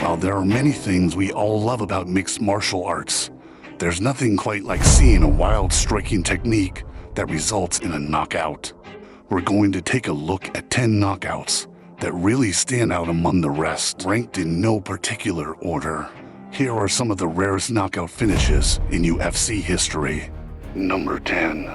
While there are many things we all love about mixed martial arts, there's nothing quite like seeing a wild striking technique that results in a knockout. We're going to take a look at 10 knockouts that really stand out among the rest, ranked in no particular order. Here are some of the rarest knockout finishes in UFC history. Number 10.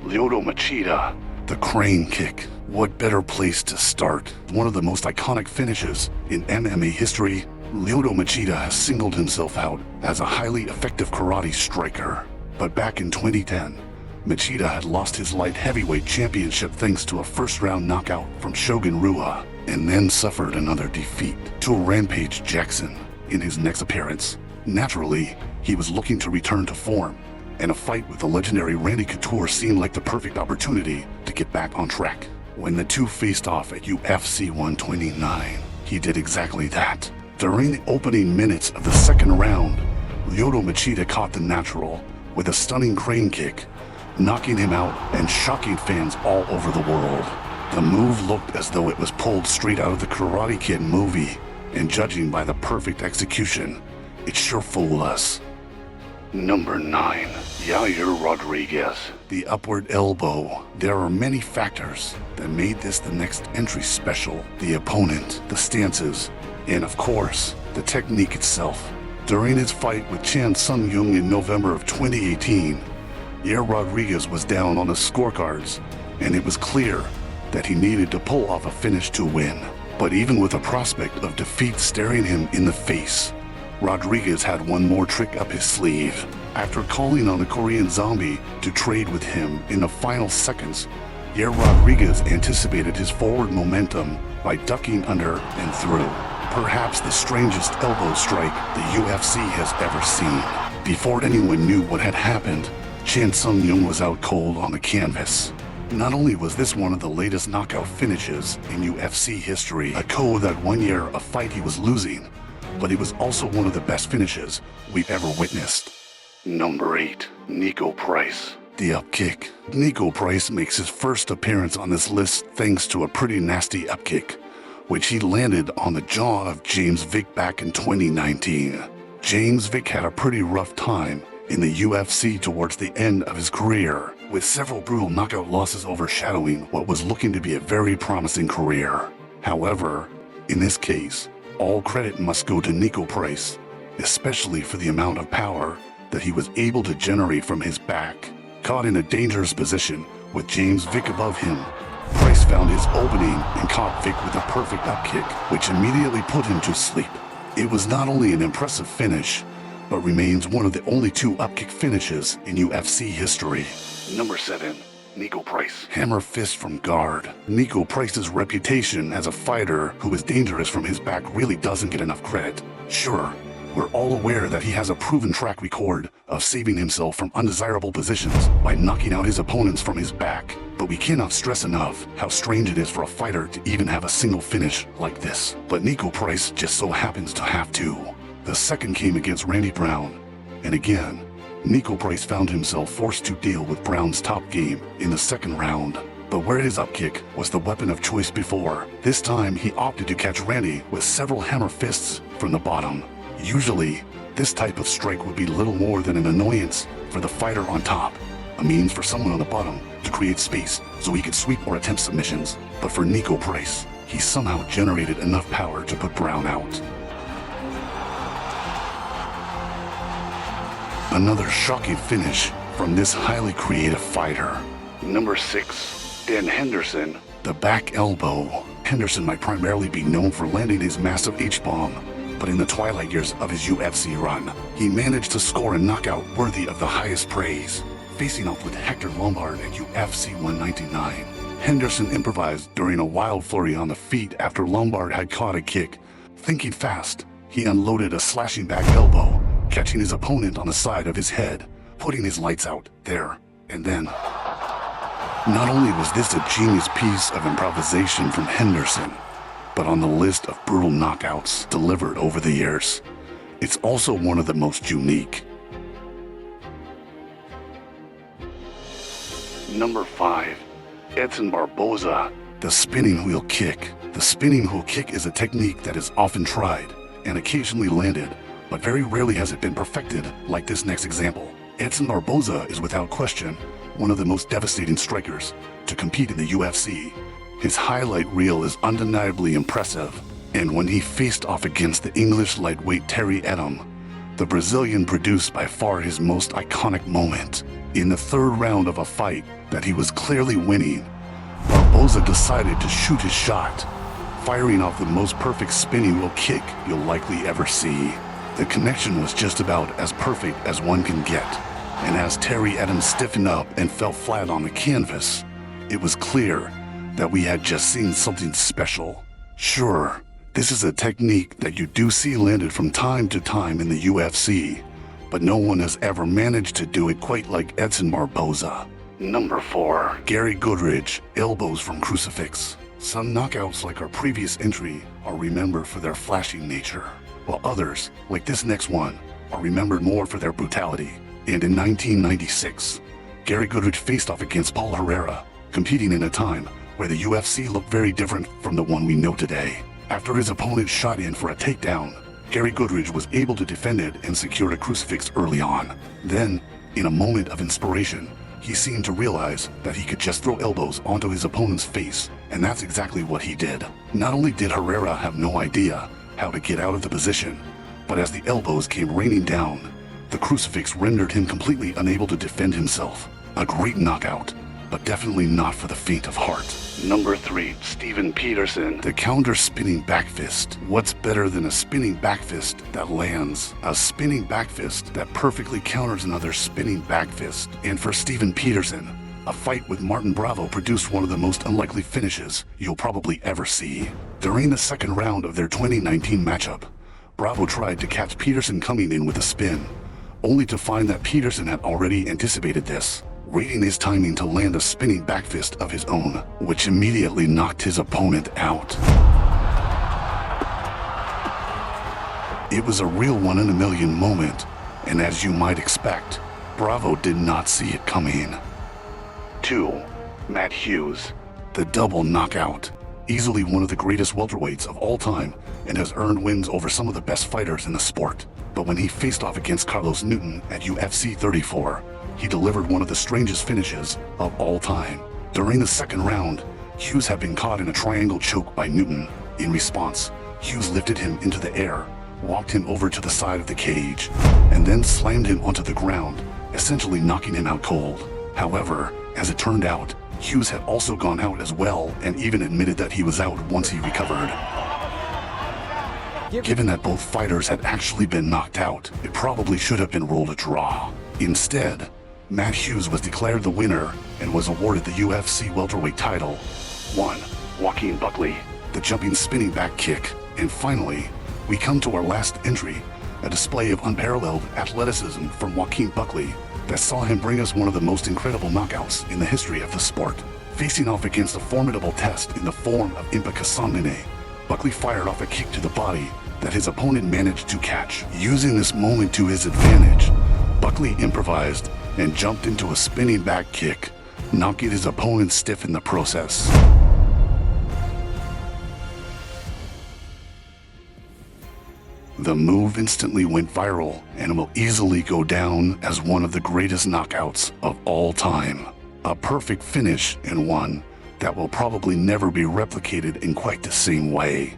Lyoto Machida, the crane kick. What better place to start? One of the most iconic finishes in MMA history, Lyoto Machida has singled himself out as a highly effective karate striker. But back in 2010, Machida had lost his light heavyweight championship thanks to a first-round knockout from Shogun Rua, and then suffered another defeat to Rampage Jackson in his next appearance. Naturally, he was looking to return to form, and a fight with the legendary Randy Couture seemed like the perfect opportunity to get back on track. When the two faced off at UFC 129, he did exactly that. During the opening minutes of the second round, Lyoto Machida caught the natural with a stunning crane kick, knocking him out and shocking fans all over the world. The move looked as though it was pulled straight out of the Karate Kid movie, and judging by the perfect execution, it sure fooled us. Number 9. Yair Rodriguez, the upward elbow. There are many factors that made this the next entry special. The opponent, the stances, and of course, the technique itself. During his fight with Chan Sung Jung in November of 2018, Yair Rodriguez was down on the scorecards, and it was clear that he needed to pull off a finish to win. But even with a prospect of defeat staring him in the face, Rodriguez had one more trick up his sleeve. After calling on the Korean Zombie to trade with him in the final seconds, Yair Rodriguez anticipated his forward momentum by ducking under and through. Perhaps the strangest elbow strike the UFC has ever seen. Before anyone knew what had happened, Chan Sung Jung was out cold on the canvas. Not only was this one of the latest knockout finishes in UFC history, a code that 1 year a fight he was losing, but it was also one of the best finishes we've ever witnessed. Number 8. Niko Price, the upkick. Niko Price makes his first appearance on this list thanks to a pretty nasty upkick, which he landed on the jaw of James Vick back in 2019. James Vick had a pretty rough time in the UFC towards the end of his career, with several brutal knockout losses overshadowing what was looking to be a very promising career. However, in this case, all credit must go to Niko Price, especially for the amount of power that he was able to generate from his back. Caught in a dangerous position with James Vick above him, Price found his opening and caught Vick with a perfect upkick, which immediately put him to sleep. It was not only an impressive finish, but remains one of the only 2 upkick finishes in UFC history. Number 7. Niko Price, hammer fist from guard. Niko Price's reputation as a fighter who is dangerous from his back really doesn't get enough credit. Sure, we're all aware that he has a proven track record of saving himself from undesirable positions by knocking out his opponents from his back, but we cannot stress enough how strange it is for a fighter to even have a single finish like this. But Niko Price just so happens to have 2. The second came against Randy Brown, and again, Niko Price found himself forced to deal with Brown's top game in the second round. But where his upkick was the weapon of choice before, this time he opted to catch Randy with several hammer fists from the bottom. Usually, this type of strike would be little more than an annoyance for the fighter on top, a means for someone on the bottom to create space so he could sweep or attempt submissions. But for Niko Price, he somehow generated enough power to put Brown out. Another shocking finish from this highly creative fighter. Number 6. Henderson, the back elbow. Henderson might primarily be known for landing his massive H-bomb, but in the twilight years of his UFC run, he managed to score a knockout worthy of the highest praise. Facing off with Hector Lombard at UFC 199, Henderson improvised during a wild flurry on the feet after Lombard had caught a kick. Thinking fast, he unloaded a slashing back elbow, catching his opponent on the side of his head, putting his lights out there and then. Not only was this a genius piece of improvisation from Henderson, but on the list of brutal knockouts delivered over the years, it's also one of the most unique. Number 5. Edson Barboza, the spinning wheel kick. The spinning wheel kick is a technique that is often tried and occasionally landed, but very rarely has it been perfected like this next example. Edson Barboza is without question one of the most devastating strikers to compete in the UFC. His highlight reel is undeniably impressive, and when he faced off against the English lightweight Terry Edom, the Brazilian produced by far his most iconic moment. In the third round of a fight that he was clearly winning, Barboza decided to shoot his shot, firing off the most perfect spinning wheel kick you'll likely ever see. The connection was just about as perfect as one can get, and as Terry Edom stiffened up and fell flat on the canvas, it was clear that we had just seen something special. Sure, this is a technique that you do see landed from time to time in the UFC, but no one has ever managed to do it quite like Edson Barboza. Number 4. Gary Goodridge, elbows from Crucifix. Some knockouts like our previous entry are remembered for their flashing nature, while others, like this next one, are remembered more for their brutality. And in 1996, Gary Goodridge faced off against Paul Herrera, competing in a time where the UFC looked very different from the one we know today. After his opponent shot in for a takedown, Gary Goodridge was able to defend it and secure a crucifix early on. Then, in a moment of inspiration, he seemed to realize that he could just throw elbows onto his opponent's face, and that's exactly what he did. Not only did Herrera have no idea how to get out of the position, but as the elbows came raining down, the crucifix rendered him completely unable to defend himself. A great knockout, but definitely not for the faint of heart. Number 3, Steven Peterson, the counter-spinning backfist. What's better than a spinning backfist that lands? A spinning backfist that perfectly counters another spinning backfist. And for Steven Peterson, a fight with Martin Bravo produced one of the most unlikely finishes you'll probably ever see. During the second round of their 2019 matchup, Bravo tried to catch Peterson coming in with a spin, only to find that Peterson had already anticipated this, reading his timing to land a spinning backfist of his own, which immediately knocked his opponent out. It was a real one-in-a-million moment, and as you might expect, Bravo did not see it coming. 2. Matt Hughes, the double knockout. Easily one of the greatest welterweights of all time, and has earned wins over some of the best fighters in the sport. But when he faced off against Carlos Newton at UFC 34, he delivered one of the strangest finishes of all time. During the second round, Hughes had been caught in a triangle choke by Newton. In response, Hughes lifted him into the air, walked him over to the side of the cage, and then slammed him onto the ground, essentially knocking him out cold. However, as it turned out, Hughes had also gone out as well and even admitted that he was out once he recovered. Given that both fighters had actually been knocked out, it probably should have been ruled a draw. Instead, Matt Hughes was declared the winner and was awarded the UFC welterweight title. 1. Joaquin Buckley, the jumping spinning back kick. And finally, we come to our last entry, a display of unparalleled athleticism from Joaquin Buckley that saw him bring us one of the most incredible knockouts in the history of the sport. Facing off against a formidable test in the form of Impakasanine, Buckley fired off a kick to the body that his opponent managed to catch. Using this moment to his advantage, Buckley improvised and jumped into a spinning back kick, knocking his opponent stiff in the process. The move instantly went viral and will easily go down as one of the greatest knockouts of all time. A perfect finish and one that will probably never be replicated in quite the same way.